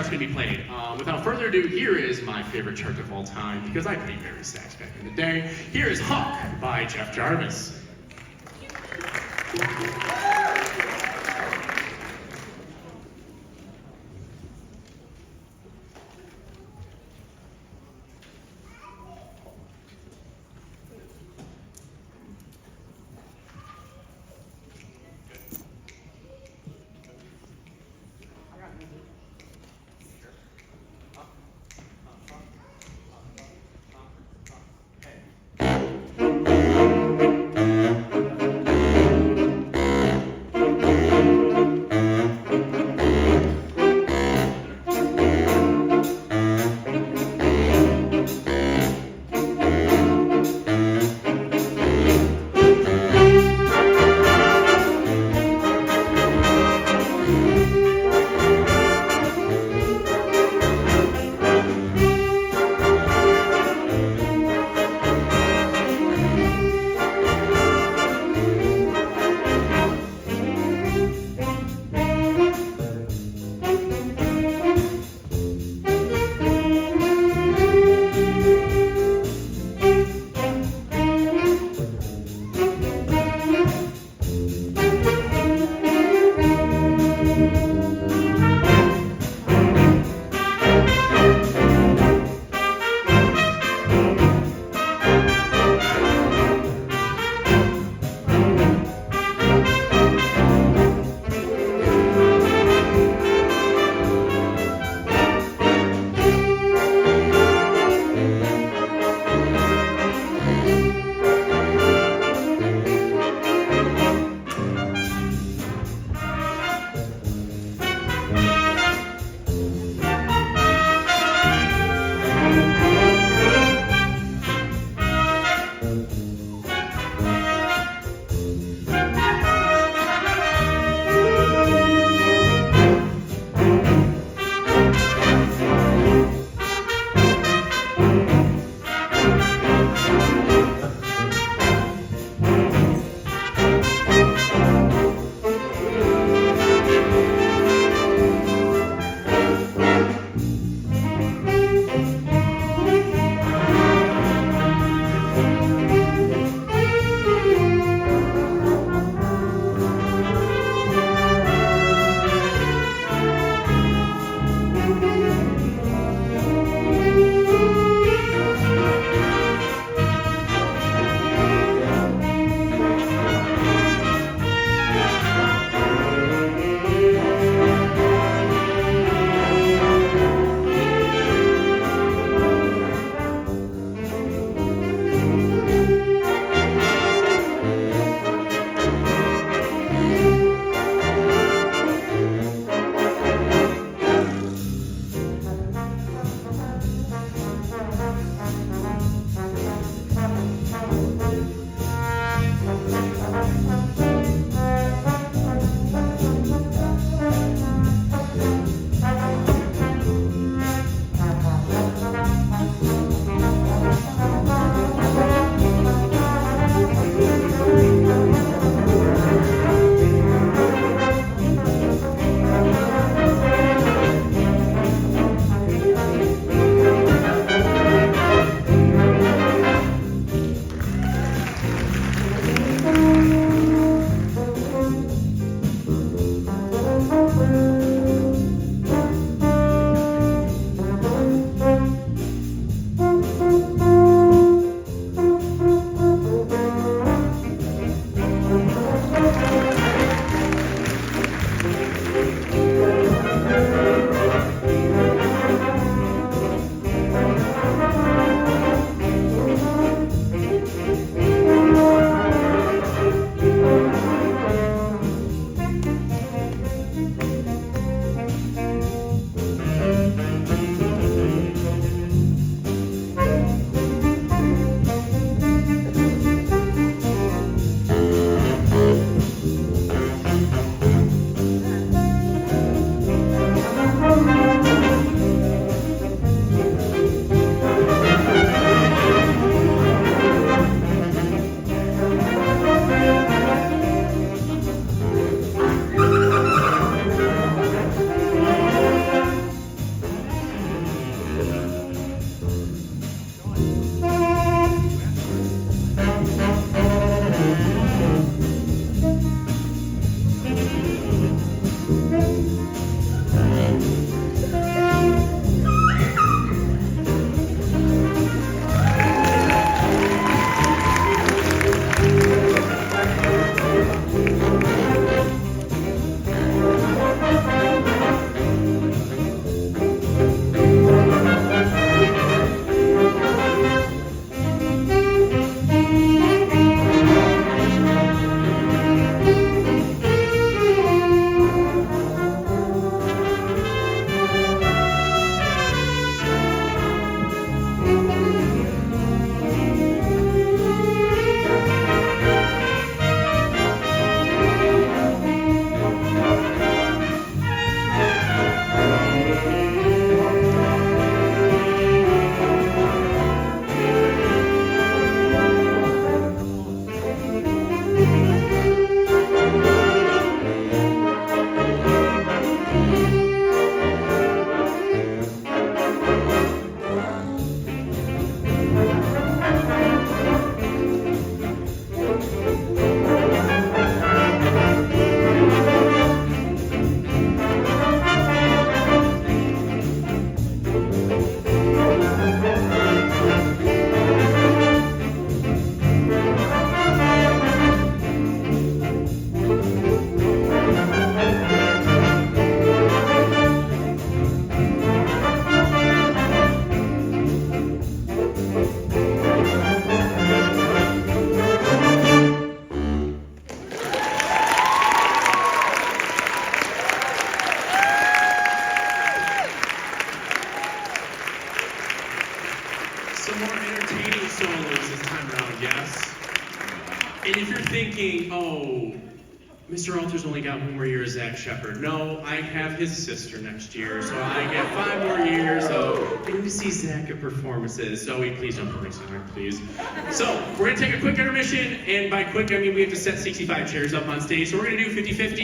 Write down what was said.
Going to be played. Without further ado, here is my favorite chart of all time, because I played very sax back in the day. Here is Honk by Jeff Jarvis. solos this time around, yes. And if you're thinking, oh, Mr. Alter's only got one more year as Zach Shepard. No, I have his sister next year, so I get 5 more years of getting to see Zach at performances. Zoe, please don't put me somewhere, please. So, we're gonna take a quick intermission, and by quick, I mean we have to set 65 chairs up on stage, so we're gonna do 50-50.